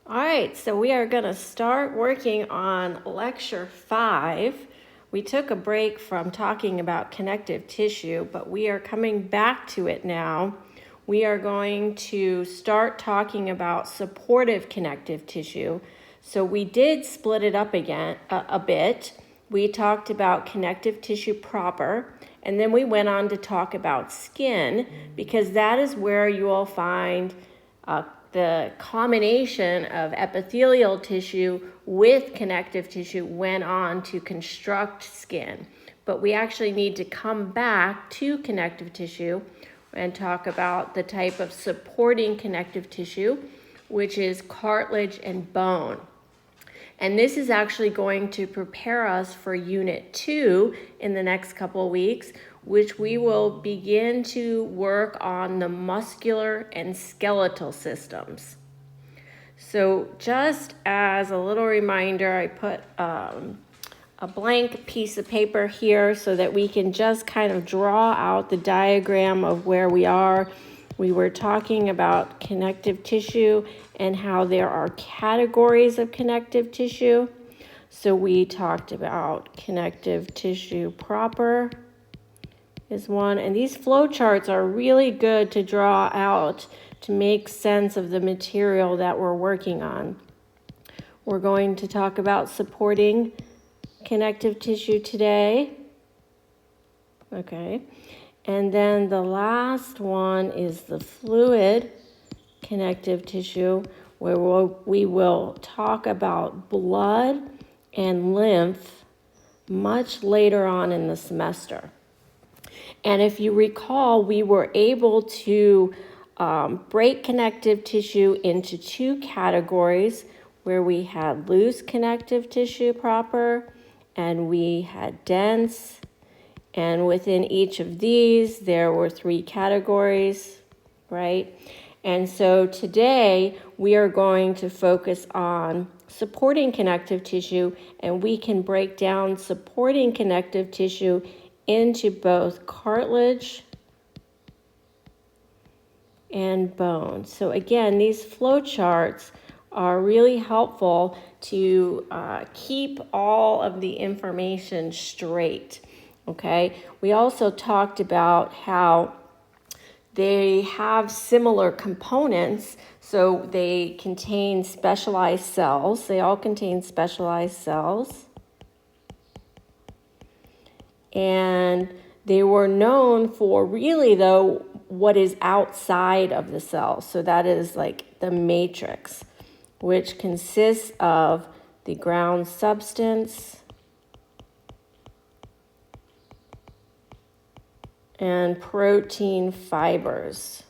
All right, so we are going to start working on lecture 5. We took a break from talking about connective tissue, but we are coming back to it now. We are going to start talking about supportive connective tissue. So we did split it up again a bit. We talked about connective tissue proper, and then we went on to talk about skin, because that is where you will find the combination of epithelial tissue with connective tissue went on to construct skin. But we actually need to come back to connective tissue and talk about the type of supporting connective tissue, which is cartilage and bone. And this is actually going to prepare us for Unit 2 in the next couple of weeks, which we will begin to work on the muscular and skeletal systems. So just as a little reminder, I put a blank piece of paper here so that we can just kind of draw out the diagram of where we are. We were talking about connective tissue and how there are categories of connective tissue. So we talked about connective tissue proper is one, and these flow charts are really good to draw out to make sense of the material that we're working on. We're going to talk about supporting connective tissue today. Okay. And then the last one is the fluid connective tissue, where we will talk about blood and lymph much later on in the semester. And if you recall, we were able to break connective tissue into 2 categories, where we had loose connective tissue proper and we had dense. And within each of these, there were 3 categories, right? And so today, we are going to focus on supporting connective tissue, and we can break down supporting connective tissue into both cartilage and bone. So again, these flow charts are really helpful to keep all of the information straight. Okay, we also talked about how they have similar components, so they contain specialized cells. They all contain specialized cells. And they were known for really, though, what is outside of the cell. So that is like the matrix, which consists of the ground substance and protein fibers.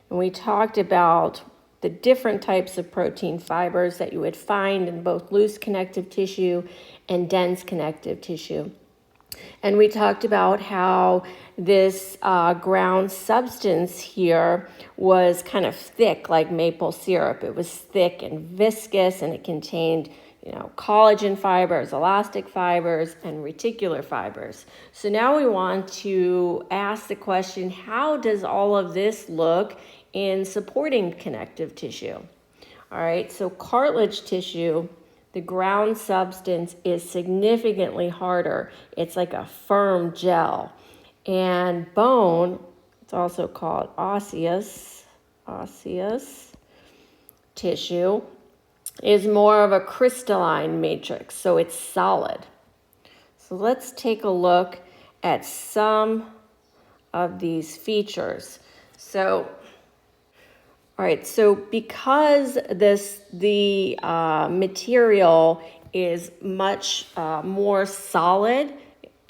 And we talked about the different types of protein fibers that you would find in both loose connective tissue and dense connective tissue. And we talked about how this ground substance here was kind of thick, like maple syrup. It was thick and viscous, and it contained collagen fibers, elastic fibers, and reticular fibers. So now we want to ask the question, how does all of this look in supporting connective tissue? All right, so cartilage tissue, the ground substance is significantly harder. It's like a firm gel. And bone, it's also called osseous tissue, is more of a crystalline matrix, so it's solid. So let's take a look at some of these features. So, all right, so because the material is much more solid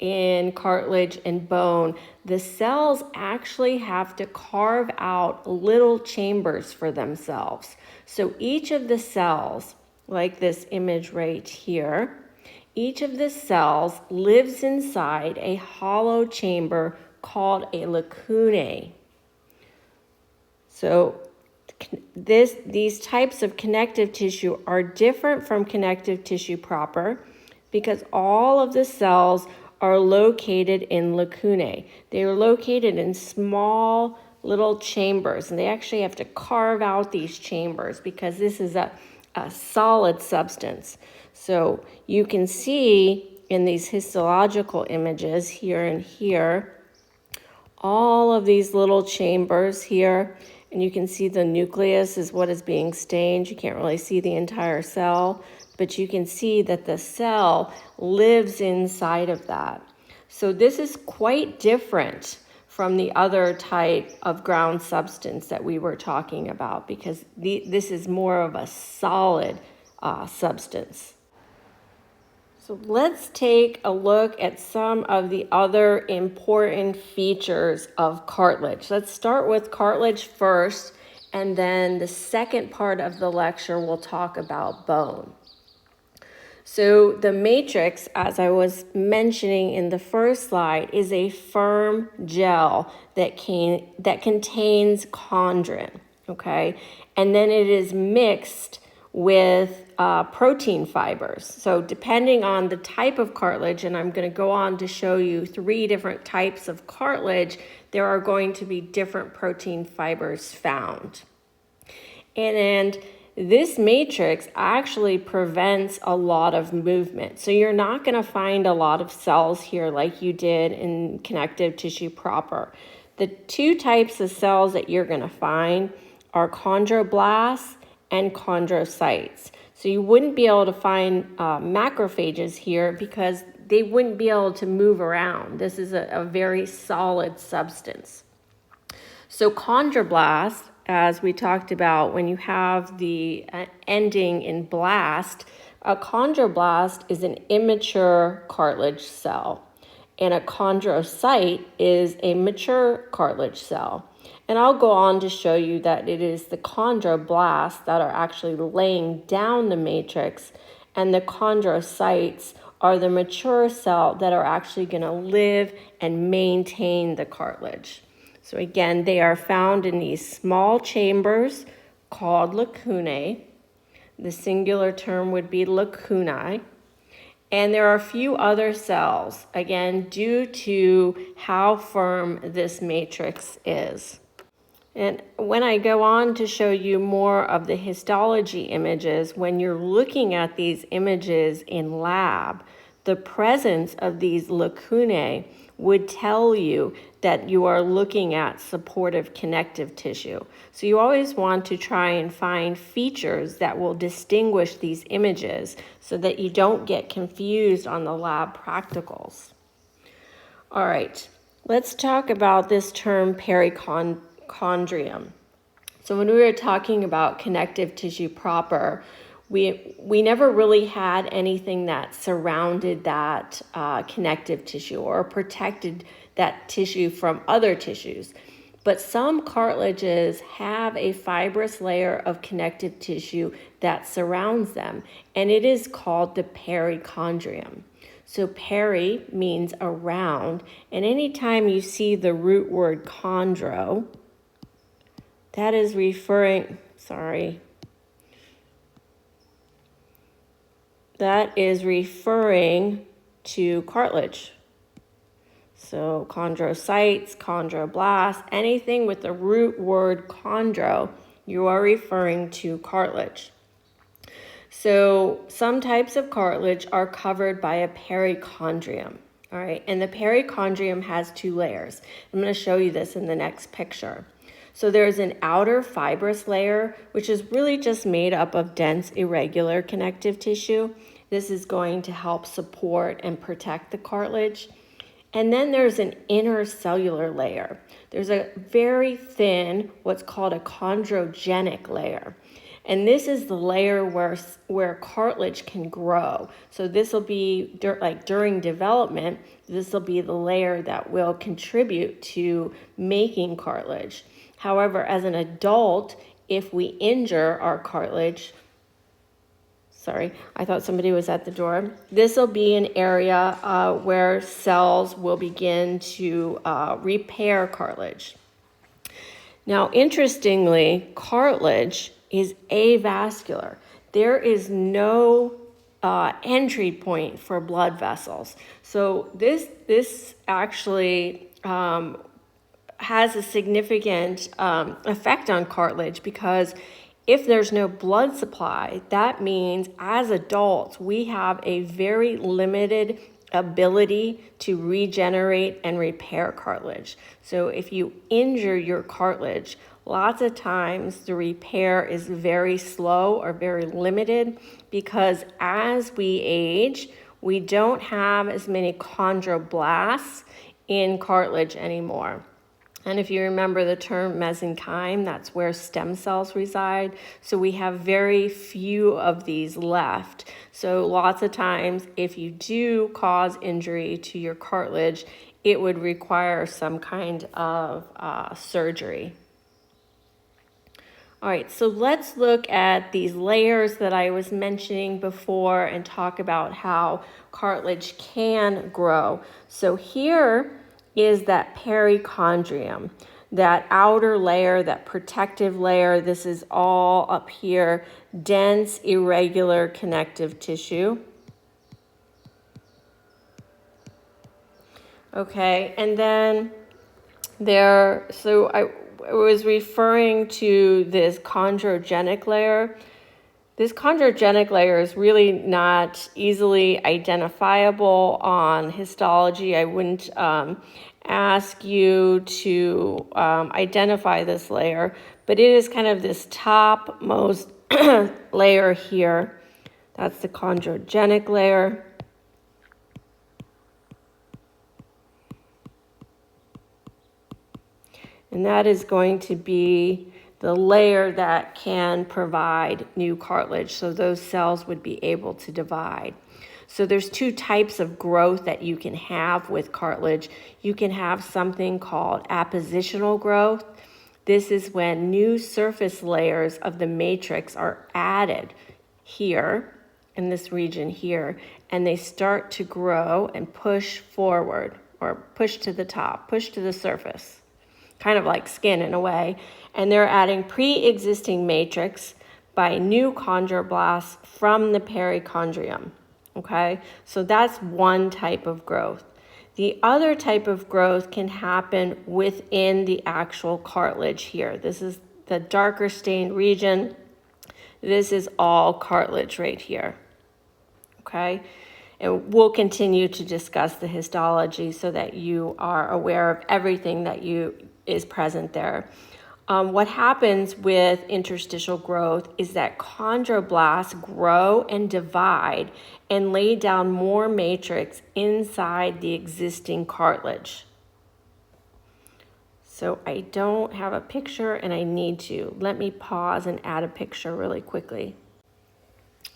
in cartilage and bone, the cells actually have to carve out little chambers for themselves. So each of the cells, like this image right here, each of the cells lives inside a hollow chamber called a lacunae. So these types of connective tissue are different from connective tissue proper because all of the cells are located in lacunae. They are located in small little chambers, and they actually have to carve out these chambers because this is a solid substance. So you can see in these histological images here and here, all of these little chambers here, and you can see the nucleus is what is being stained. You can't really see the entire cell, but you can see that the cell lives inside of that. So this is quite different from the other type of ground substance that we were talking about, because this is more of a solid substance. So let's take a look at some of the other important features of cartilage. Let's start with cartilage first, and then the second part of the lecture we'll talk about bone. So the matrix, as I was mentioning in the first slide, is a firm gel that contains chondrin, okay? And then it is mixed with protein fibers. So depending on the type of cartilage, and I'm going to go on to show you 3 different types of cartilage, there are going to be different protein fibers found. And this matrix actually prevents a lot of movement. So you're not going to find a lot of cells here like you did in connective tissue proper. The 2 types of cells that you're going to find are chondroblasts and chondrocytes. So you wouldn't be able to find macrophages here because they wouldn't be able to move around. This is a very solid substance. So chondroblast, as we talked about, when you have the ending in blast, a chondroblast is an immature cartilage cell, and a chondrocyte is a mature cartilage cell. And I'll go on to show you that it is the chondroblasts that are actually laying down the matrix, and the chondrocytes are the mature cell that are actually going to live and maintain the cartilage. So again, they are found in these small chambers called lacunae. The singular term would be lacunae. And there are a few other cells, again, due to how firm this matrix is. And when I go on to show you more of the histology images, when you're looking at these images in lab, the presence of these lacunae would tell you that you are looking at supportive connective tissue. So you always want to try and find features that will distinguish these images so that you don't get confused on the lab practicals. All right, let's talk about this term perichondrium. So when we were talking about connective tissue proper, we never really had anything that surrounded that connective tissue or protected that tissue from other tissues. But some cartilages have a fibrous layer of connective tissue that surrounds them, and it is called the perichondrium. So peri means around, and anytime you see the root word chondro, that is referring, that is referring to cartilage. So chondrocytes, chondroblasts, anything with the root word chondro, you are referring to cartilage. So some types of cartilage are covered by a perichondrium. All right, and the perichondrium has 2 layers. I'm going to show you this in the next picture. So there's an outer fibrous layer, which is really just made up of dense, irregular connective tissue. This is going to help support and protect the cartilage. And then there's an inner cellular layer. There's a very thin, what's called a chondrogenic layer. And this is the layer where cartilage can grow. So this will be, during development, this will be the layer that will contribute to making cartilage. However, as an adult, if we injure our cartilage, I thought somebody was at the door. This will be an area where cells will begin to repair cartilage. Now, interestingly, cartilage is avascular. There is no entry point for blood vessels. So this actually has a significant effect on cartilage, because if there's no blood supply, that means as adults, we have a very limited ability to regenerate and repair cartilage. So if you injure your cartilage, lots of times the repair is very slow or very limited, because as we age, we don't have as many chondroblasts in cartilage anymore. And if you remember the term mesenchyme, that's where stem cells reside. So we have very few of these left. So lots of times, if you do cause injury to your cartilage, it would require some kind of surgery. All right, so let's look at these layers that I was mentioning before and talk about how cartilage can grow. So here is that perichondrium, that outer layer, that protective layer. This is all up here, dense, irregular connective tissue. Okay, and then I was referring to this chondrogenic layer. This chondrogenic layer is really not easily identifiable on histology. I wouldn't ask you to identify this layer, but it is kind of this topmost layer here. That's the chondrogenic layer. And that is going to be the layer that can provide new cartilage. So those cells would be able to divide. So there's two types of growth that you can have with cartilage. You can have something called appositional growth. This is when new surface layers of the matrix are added here, in this region here, and they start to grow and push forward, or push to the top, push to the surface. Kind of like skin in a way, and they're adding pre-existing matrix by new chondroblasts from the perichondrium, okay? So that's one type of growth. The other type of growth can happen within the actual cartilage here. This is the darker stained region. This is all cartilage right here, okay? And we'll continue to discuss the histology so that you are aware of everything that is present there. What happens with interstitial growth is that chondroblasts grow and divide and lay down more matrix inside the existing cartilage. So I don't have a picture and I need to. Let me pause and add a picture really quickly.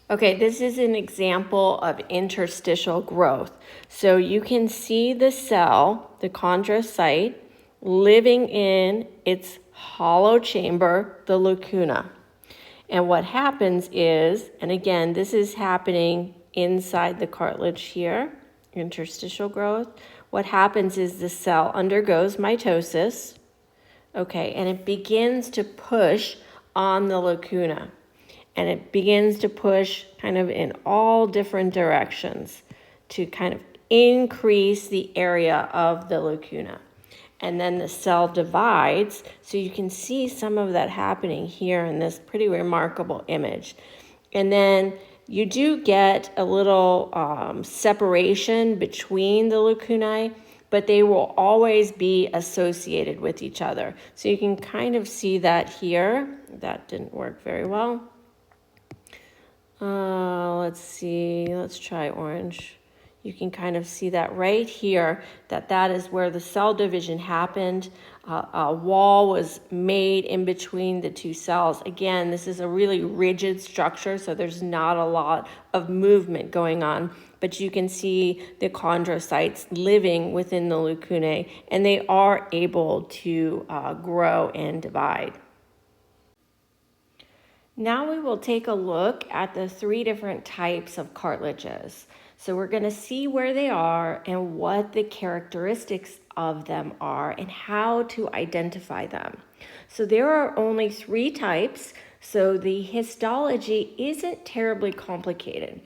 Okay, this is an example of interstitial growth. So you can see the cell, the chondrocyte, living in its hollow chamber, the lacuna. And what happens is, and again, this is happening inside the cartilage here, interstitial growth. What happens is the cell undergoes mitosis, okay, and it begins to push on the lacuna. And it begins to push kind of in all different directions to kind of increase the area of the lacuna. And then the cell divides, so you can see some of that happening here in this pretty remarkable image. And then you do get a little separation between the lacunae, but they will always be associated with each other. So you can kind of see that here. That didn't work very well. Let's see, let's try orange. You can kind of see that right here, that is where the cell division happened. A wall was made in between the two cells. Again, this is a really rigid structure, so there's not a lot of movement going on, but you can see the chondrocytes living within the lacunae, and they are able to grow and divide. Now we will take a look at the three different types of cartilages. So we're going to see where they are and what the characteristics of them are and how to identify them. So there are only three types, so the histology isn't terribly complicated.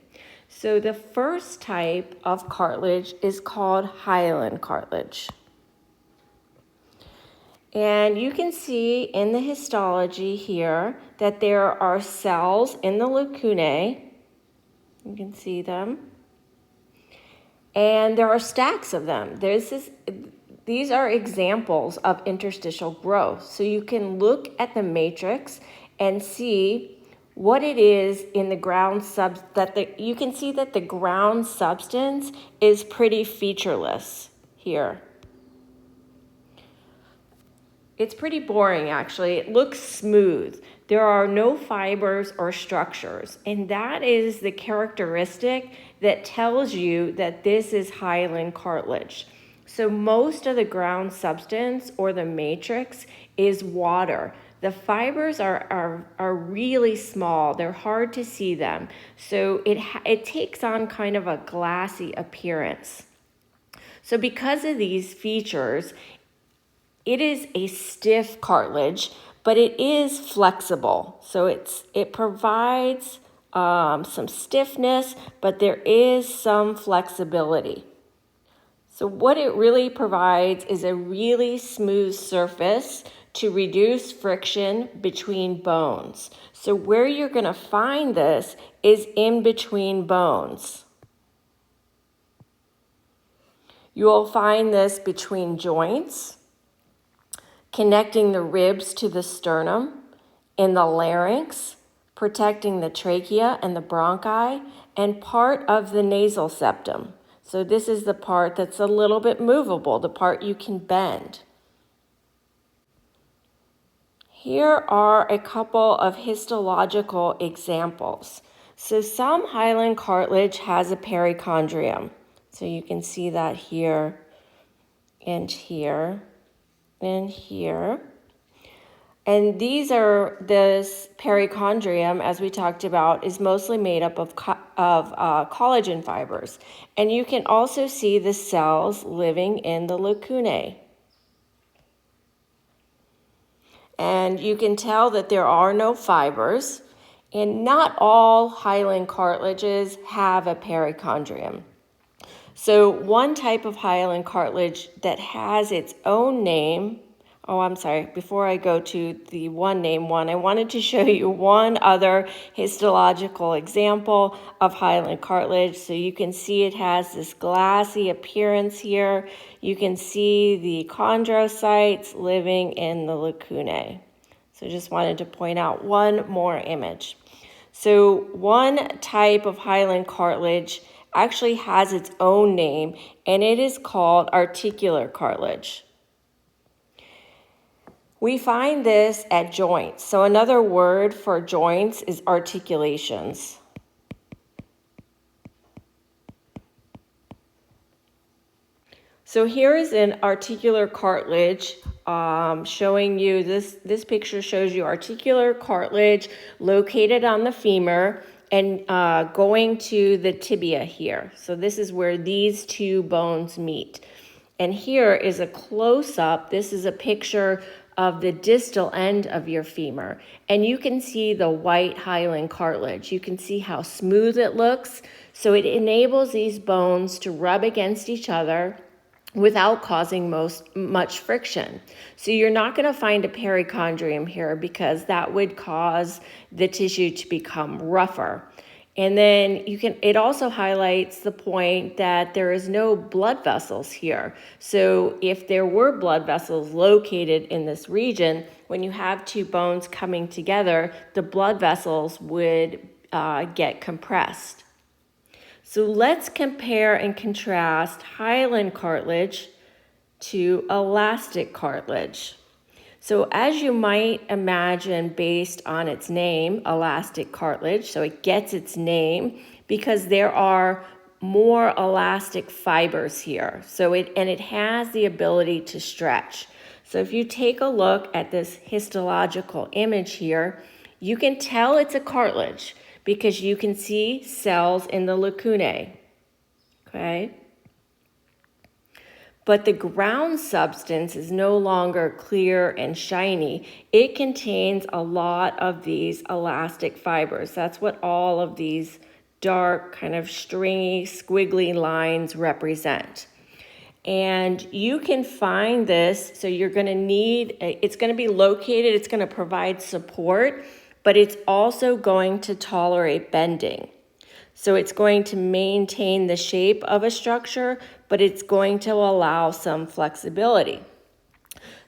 So the first type of cartilage is called hyaline cartilage. And you can see in the histology here that there are cells in the lacunae. You can see them. And there are stacks of them. These are examples of interstitial growth. So you can look at the matrix and see what it is in the ground you can see that the ground substance is pretty featureless here. It's pretty boring, actually. It looks smooth. There are no fibers or structures, and that is the characteristic that tells you that this is hyaline cartilage. So most of the ground substance or the matrix is water. The fibers are really small. They're hard to see them. So it takes on kind of a glassy appearance. So because of these features, it is a stiff cartilage, but it is flexible. So it provides some stiffness, but there is some flexibility. So what it really provides is a really smooth surface to reduce friction between bones. So where you're going to find this is in between bones. You will find this between joints, connecting the ribs to the sternum, in the larynx, protecting the trachea and the bronchi, and part of the nasal septum. So this is the part that's a little bit movable, the part you can bend. Here are a couple of histological examples. So some hyaline cartilage has a perichondrium. So you can see that here and here and here. And these are this perichondrium, as we talked about, is mostly made up of collagen fibers. And you can also see the cells living in the lacunae. And you can tell that there are no fibers, and not all hyaline cartilages have a perichondrium. So one type of hyaline cartilage that has its own name, before I go to the one name one, I wanted to show you one other histological example of hyaline cartilage. So you can see it has this glassy appearance here. You can see the chondrocytes living in the lacunae. So just wanted to point out one more image. So one type of hyaline cartilage actually has its own name, and it is called articular cartilage. We find this at joints. So another word for joints is articulations. So here is an articular cartilage showing you, this picture shows you articular cartilage located on the femur and going to the tibia here. So this is where these two bones meet. And here is a close-up. This is a picture of the distal end of your femur. And you can see the white hyaline cartilage. You can see how smooth it looks. So it enables these bones to rub against each other without causing much friction. So you're not going to find a perichondrium here because that would cause the tissue to become rougher. And then it also highlights the point that there is no blood vessels here. So if there were blood vessels located in this region, when you have two bones coming together, the blood vessels would get compressed. So let's compare and contrast hyaline cartilage to elastic cartilage. So as you might imagine, based on its name, elastic cartilage, so it gets its name because there are more elastic fibers here. So it has the ability to stretch. So if you take a look at this histological image here, you can tell it's a cartilage because you can see cells in the lacunae, okay? But the ground substance is no longer clear and shiny. It contains a lot of these elastic fibers. That's what all of these dark, kind of stringy, squiggly lines represent. And you can find this, so you're going to need, it's going to be located, it's going to provide support, but it's also going to tolerate bending. So it's going to maintain the shape of a structure, but it's going to allow some flexibility.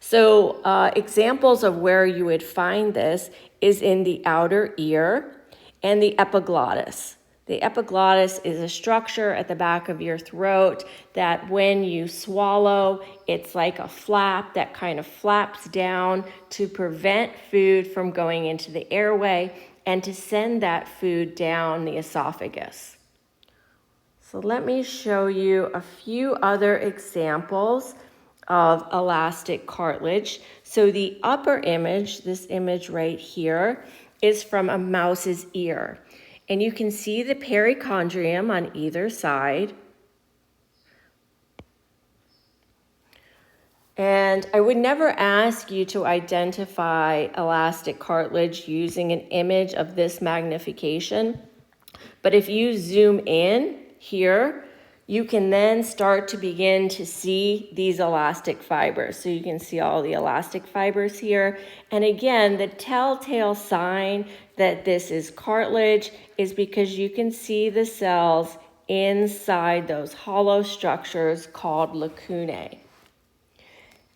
So examples of where you would find this is in the outer ear and the epiglottis. The epiglottis is a structure at the back of your throat that when you swallow, it's like a flap that kind of flaps down to prevent food from going into the airway and to send that food down the esophagus. So let me show you a few other examples of elastic cartilage. So the upper image, this image right here, is from a mouse's ear. And you can see the perichondrium on either side. And I would never ask you to identify elastic cartilage using an image of this magnification. But if you zoom in here, you can then start to begin to see these elastic fibers. So you can see all the elastic fibers here. And again, the telltale sign that this is cartilage is because you can see the cells inside those hollow structures called lacunae.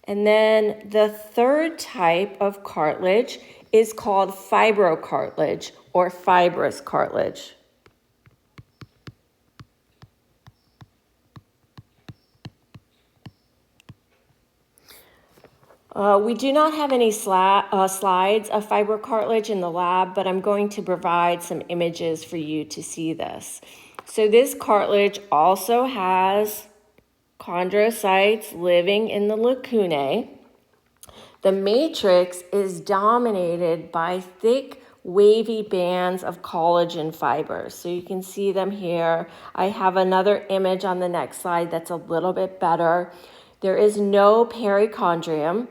And then the third type of cartilage is called fibrocartilage or fibrous cartilage. We do not have any slides of fibrocartilage in the lab, but I'm going to provide some images for you to see this. So this cartilage also has chondrocytes living in the lacunae. The matrix is dominated by thick, wavy bands of collagen fibers. So you can see them here. I have another image on the next slide that's a little bit better. There is no perichondrium.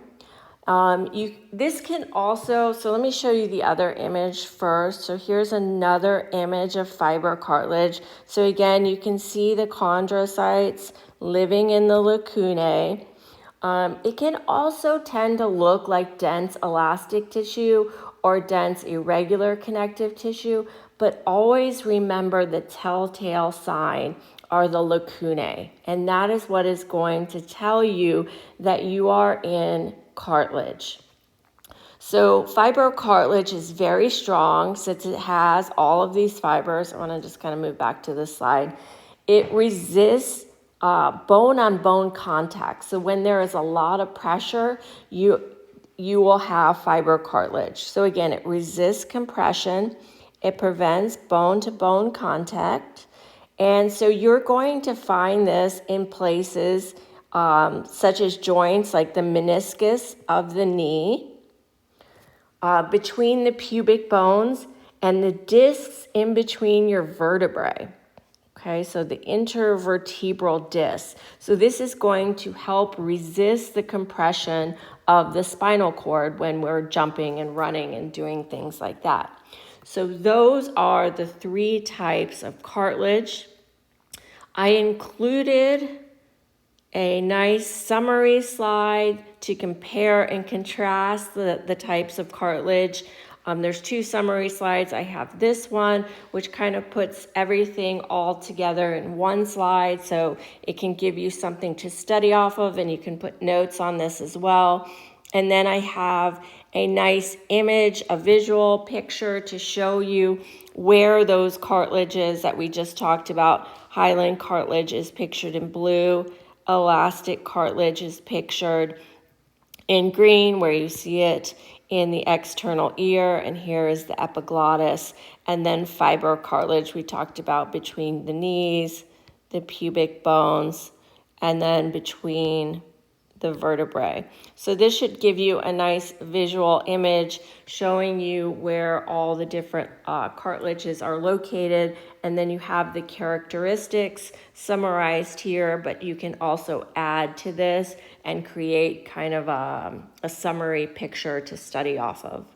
This can also, so let me show you the other image first. So here's another image of fibrocartilage. So again, you can see the chondrocytes living in the lacunae. It can also tend to look like dense elastic tissue or dense irregular connective tissue, but always remember the telltale sign are the lacunae, and that is what is going to tell you that you are in cartilage. So fibrocartilage is very strong since it has all of these fibers. I want to just kind of move back to this slide. It resists bone-on-bone contact. So when there is a lot of pressure, you will have fibrocartilage. So again, it resists compression. It prevents bone-to-bone contact. And so you're going to find this in places such as joints like the meniscus of the knee, between the pubic bones, and the discs in between your vertebrae. Okay, so the intervertebral disc. So this is going to help resist the compression of the spinal cord when we're jumping and running and doing things like that. So those are the three types of cartilage. I included a nice summary slide to compare and contrast the types of cartilage. There's two summary slides. I have this one, which kind of puts everything all together in one slide, so it can give you something to study off of, and you can put notes on this as well. And then I have a nice image, a visual picture to show you where those cartilages that we just talked about, hyaline cartilage is pictured in blue, elastic cartilage is pictured in green, where you see it in the external ear, and here is the epiglottis, and then fibrocartilage we talked about between the knees, the pubic bones, and then between the vertebrae. So this should give you a nice visual image showing you where all the different cartilages are located, and then you have the characteristics summarized here, but you can also add to this and create kind of a summary picture to study off of.